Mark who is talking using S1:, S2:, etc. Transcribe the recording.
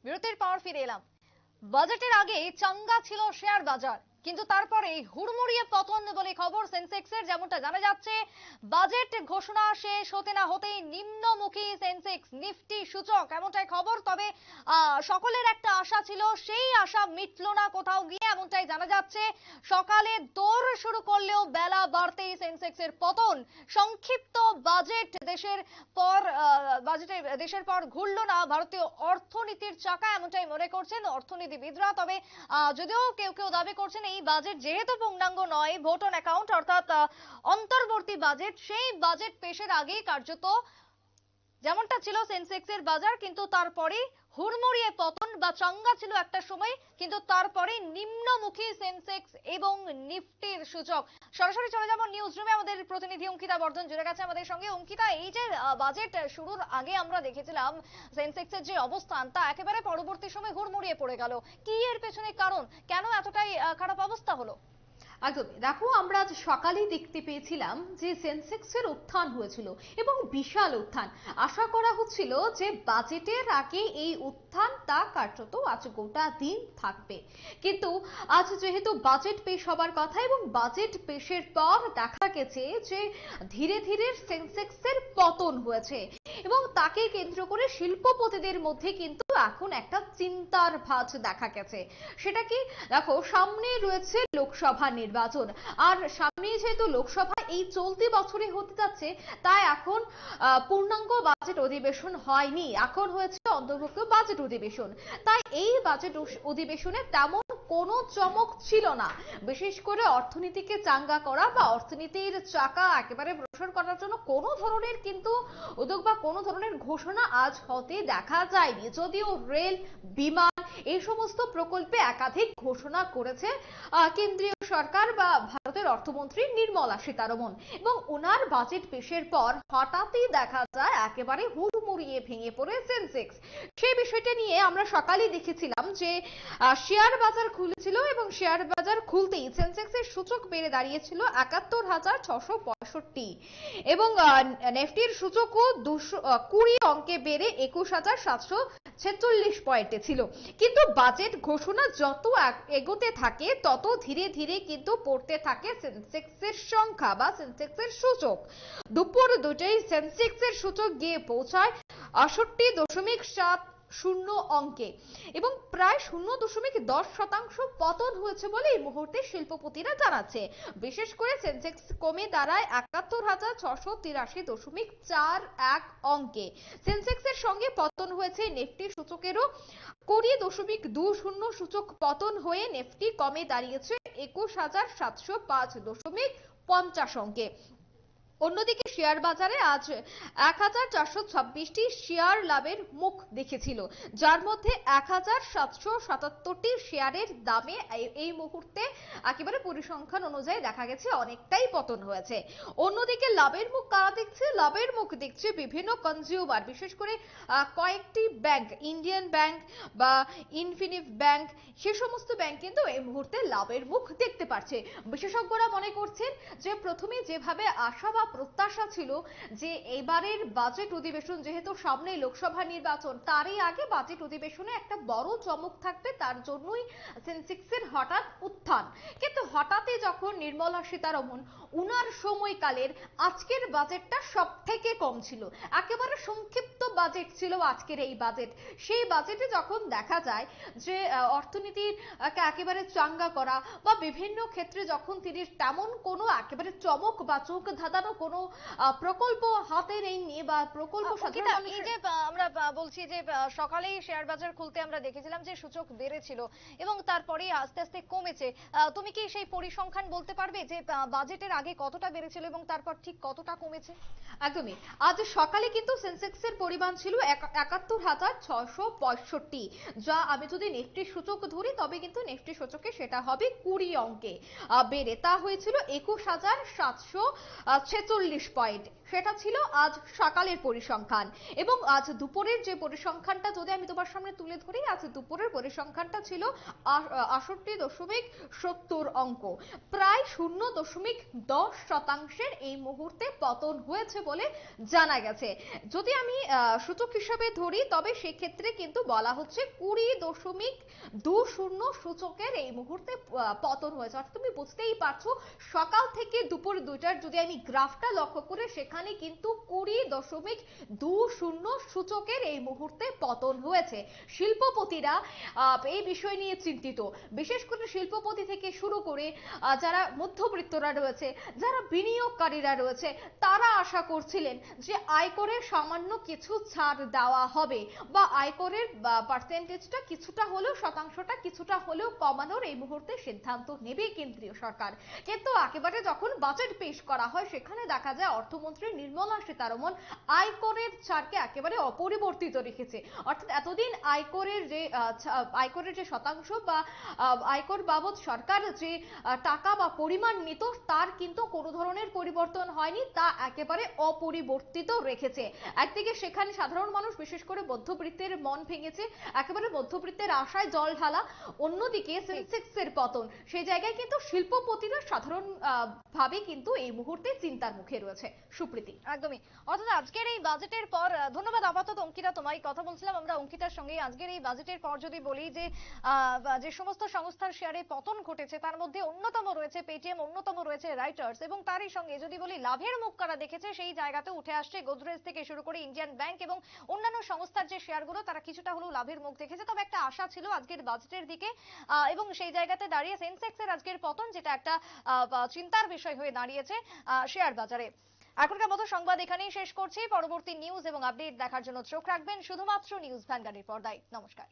S1: বিরতির পর ফিরে এলাম। বাজেটের আগে চাঙ্গা ছিল শেয়ার বাজার, কিন্তু তারপরে হুড়মুড়িয়ে পতন বলে খবর সেন্সেক্সের। যেমনটা জানা যাচ্ছে, বাজেট ঘোষণা শেষ হতে না হতেই নিম্নমুখী সেন্সেক্স, নিফটি সূচক, এমনটাই খবর। তবে সকলের একটা আশা ছিল, সেই আশা মিটল না কোথাও গিয়ে, এমনটাই জানা যাচ্ছে। সকালে দৌড় শুরু করলেও বেলা বাড়তেই সেন্সেক্সের পতন। সংক্ষিপ্ত বাজেটের পর ঘুরল না ভারতীয় অর্থনীতির চাকা, এমনটাই মনে করছেন অর্থনীতিবিদরা। তবে যদিও কেউ কেউ দাবি করছেন এই বাজেট যেহেতু পূর্ণাঙ্গ নয়, ভোট অন অ্যাকাউন্ট অর্থাৎ অন্তর্বর্তী বাজেট, সেই বাজেট পেশের আগেই কার্যত যেমনটা ছিল সেন্সেক্সের বাজার, কিন্তু তারপরে হুড়মুড়িয়ে পতন বা চাঙ্গা ছিল একটা সময়, কিন্তু তারপরে নিম্নমুখী সেন্সেক্স এবং নিফটির সূচক। সরাসরি চলে যাব নিউজ রুমে, আমাদের প্রতিনিধি অঙ্কিতা বর্ধন জুড়ে গেছে আমাদের সঙ্গে। অঙ্কিতা, এই যে বাজেট শুরুর আগে আমরা দেখেছিলাম সেন্সেক্সের যে অবস্থান, তা একেবারে পরবর্তী সময় হুড়মুড়িয়ে পড়ে গেল। কি এর পেছনে কারণ, কেন এতটাই খারাপ অবস্থা হলো?
S2: একদমই, দেখো আমরা আজ সকালেই দেখতে পেয়েছিলাম যে সেন্সেক্সের উত্থান হয়েছিল এবং বিশাল উত্থান। আশা করা হচ্ছিল যে বাজেটের আগে এই উত্থান তা কার্যত আজ গোটা দিন থাকবে, কিন্তু আজ যেহেতু বাজেট পেশ হবার কথা এবং বাজেট পেশের পর দেখা গেছে যে ধীরে ধীরে সেন্সেক্সের পতন হয়েছে এবং তাকে কেন্দ্র করে শিল্পপতিদের মধ্যে কিন্তু এখন একটা চিন্তার ভাঁজ দেখা গেছে। সেটা কি, দেখো সামনে রয়েছে লোকসভা নির্বাচন, আর সামনে যেহেতু লোকসভা এই চলতি বছরে হতে যাচ্ছে, তাই এখন পূর্ণাঙ্গ বাজেট অধিবেশন হয়নি, এখন হয়েছে অন্তর্ভুক্ত বাজেট অধিবেশন। তাই এই বাজেট অধিবেশনে তেমন কোনো চমক ছিল না, বিশেষ করে অর্থনীতিকে চাঙ্গা করা বা অর্থনীতির চাকা একেবারে প্রসার করার জন্য কোনো ধরনের কিন্তু উদ্যোগ বা কোনো ধরনের ঘোষণা আজ হতে দেখা যায়নি। যদিও রেল, বিমান এই সমস্ত প্রকল্পে একাধিক ঘোষণা করেছে কেন্দ্রীয় সরকার বা ভারতের অর্থমন্ত্রী নির্মলা সীতারমন, এবং ওনার বাজেট পেশের পর হঠাৎই দেখা যায় একেবারে হুড়মুড়িয়ে ভেঙে পড়ে সেন্সেক্স। সেই বিষয়টা নিয়ে আমরা সকালেই দেখেছিলাম যে শেয়ার বাজার খুলেছিল এবং শেয়ার বাজার খুলতেই সেন্সেক্সের সূচক বেড়ে দাঁড়িয়েছিল ৭১,৬৬৫ এবং নিফটির সূচকও ২২০ অঙ্কে বেড়ে ২১,৭৪৬ পয়েন্টে ছিল। কিন্তু বাজেট ঘোষণা যত এগোতে থাকে তত ধীরে ধীরে কিন্তু পড়তে থাকে সেন্সেক্সের সংখ্যা বা সেন্সেক্সের সূচক। দুপুর ২টায় সেন্সেক্সের সূচক গিয়ে পৌঁছায় ৬৮.৭০ অঙ্কে এবং প্রায় ০.১০% পতন হয়েছে বলে এই মুহূর্তে শিল্পপতিরা জানাচ্ছে। বিশেষ করে সেন্সেক্স কমে দাঁড়ায় ৭১,৬৮৩.৪১ অঙ্কে। সেন্সেক্সের সঙ্গে পতন হয়েছে নিফটি সূচকেরও, ২০.২০ সূচক পতন হয়ে নিফটি কমে দাঁড়িয়েছে ২১,৭০৫.৫০ অঙ্কে। অন্যদিকে শেয়ার বাজারে আজ ১,৪২৬টি শেয়ার লাভের মুখ দেখেছিল, যার মধ্যে ১,৭৭৭টি শেয়ারের দামে এই মুহূর্তে একেবারে পরিসংখ্যান অনুযায়ী দেখা গেছে অনেকটাই পতন হয়েছে। অন্যদিকে লাভের মুখ কারা দেখছে? লাভের মুখ দেখছে বিভিন্ন কনজিউমার, বিশেষ করে কয়েকটি ব্যাংক, ইন্ডিয়ান ব্যাংক বা ইনফিনিভ ব্যাংক, সে সমস্ত ব্যাংক কিন্তু এই মুহূর্তে লাভের মুখ দেখতে পাচ্ছে। বিশেষজ্ঞরা মনে করছেন যে প্রথমে যেভাবে আশা বা প্রত্যাশা ছিল যে এবারের বাজেট অধিবেশন যেহেতু সামনে লোকসভা নির্বাচন, তারই আগে বাজেট অধিবেশনে একটা বড় চমক থাকবে, তার জন্যই সেন্সেক্সের হঠাৎ উত্থান। কিন্তু হঠাৎই যখন নির্মলা সীতারমন, উনার সময়কালের আজকের বাজেটটা সব থেকে কম ছিল, একেবারে সংক্ষিপ্ত বাজেট ছিল আজকের এই বাজেট, সেই বাজেটে যখন দেখা যায় যে অর্থনীতির একেবারে চাঙ্গা করা বা বিভিন্ন ক্ষেত্রে যখন তিনি তেমন কোনো একেবারে চমক বা চোখ ধাঁধানো কোনো প্রকল্প হাতে নেননি বা প্রকল্প
S1: এই যে আমরা বলছি যে সকালেই শেয়ার বাজার খুলতে আমরা দেখেছিলাম যে সূচক বেড়েছিল এবং তারপরে আস্তে আস্তে কমেছে। তুমি কি সেই পরিসংখ্যান বলতে পারবে যে বাজেটের আগে কতটা বেড়েছিল এবং তারপর ঠিক কতটা কমেছে?
S2: একদমই, আজ সকালে কিন্তু সেন্সেক্সের পরিমাণ ছিল ৭১,৬৬৫, যা আমি যদি নিফটি সূচক ধরি তবে কিন্তু নিফটি সূচকে সেটা হবে ২০ অঙ্কে বেড়ে তা হয়েছিল ২১,৭৪৬ পয়েন্ট। সেটা ছিল আজ সকালের পরিসংখ্যান। এবং আজ দুপুরের যে পরিসংখ্যানটা যদি আমি তোমার সামনে তুলে ধরি, আজ দুপুরের পরিসংখ্যানটা ছিল 68.70 অঙ্ক, প্রায় 0.10% এই মুহূর্তে পতন হয়েছে বলে জানা গেছে। যদি আমি সূচক হিসাবে ধরি তবে সেক্ষেত্রে কিন্তু বলা হচ্ছে 20.20 সূচকের এই মুহূর্তে পতন হয়েছে। অর্থাৎ তুমি বুঝতেই পারছো সকাল থেকে দুপুর 2টার যদি আমি গ্রাফটা লক্ষ্য করে সেখানে কিন্তু 20.20 সূচকের এই মুহূর্তে পতন হয়েছে। শিল্পপতিরা এই বিষয় নিয়ে চিন্তিত, বিশেষ করে শিল্পপতি থেকে শুরু করে যারা মধ্যবিত্তরা রয়েছে, যারা বিনিয়োগকারীরা রয়েছে, তারা আশা করছিলেন যে আয়করের সামান্য কিছু ছাড় দেওয়া হবে বা আয়করের পার্সেন্টেজটা কিছুটা হলেও, শতাংশটা কিছুটা হলেও কমানোর এই মুহূর্তে সিদ্ধান্ত নেবে কেন্দ্রীয় সরকার। কিন্তু একেবারে যখন বাজেট পেশ করা হয় সেখানে দেখা যায় অর্থমন্ত্রী নির্মলা সীতারমন আয়করের ছাড়কে একেবারে অপরিবর্তিত রেখেছে। অর্থাৎ এতদিন আয়করের যে শতাংশ বা আয়কর বাবদ সরকার যে টাকা বা পরিমাণ নিত তার কিন্তু কোনো ধরনের পরিবর্তন হয়নি, তা একেবারে অপরিবর্তিত রেখেছে। একদিকে সেখানে সাধারণ মানুষ বিশেষ করে মধ্যবিত্তের মন ভেঙেছে, একেবারে মধ্যবিত্তের আশায় জল ঢালা। অন্যদিকে সেন্সেক্সের পতন, সেই জায়গায় কিন্তু শিল্পপতিরা সাধারণ ভাবে কিন্তু এই মুহূর্তে চিন্তার মুখে রয়েছে। সুপ্রীতি,
S1: একদমই। অর্থাৎ আজকের এই বাজেটের পর ধন্যবাদ আপাতত অঙ্কিতা, তোমায় কথা বলছিলাম আমরা অঙ্কিতার সঙ্গে। আজকের এই বাজেটের পর যদি বলি যে যে সমস্ত সংস্থার শেয়ারে পতন ঘটেছে তার মধ্যে অন্যতম রয়েছে পেটিএম, অন্যতম রয়েছে রাইটার্স, এবং তারই সঙ্গে যদি বলি লাভের মুখ কারা দেখেছে সেই জায়গাতে উঠে আসছে গোদরেজ থেকে শুরু করে ইন্ডিয়ান ব্যাংক এবং অন্যান্য সংস্থার যে শেয়ারগুলো তারা কিছুটা হলেও লাভের মুখ দেখেছে। তবে একটা আশা ছিল আজকের বাজেটের দিকে এবং সেই জায়গাতে দাঁড়িয়ে সেন্সেক্সের আজকের পতন, যেটা একটা চিন্তার বিষয় হয়ে দাঁড়িয়েছে শেয়ার বাজারে। এখনকার মতো সংবাদ এখানেই শেষ করছি। পরবর্তী নিউজ এবং আপডেট দেখার জন্য চোখ রাখবেন শুধুমাত্র নিউজ ভ্যানগার্ডের পর্দায়। নমস্কার।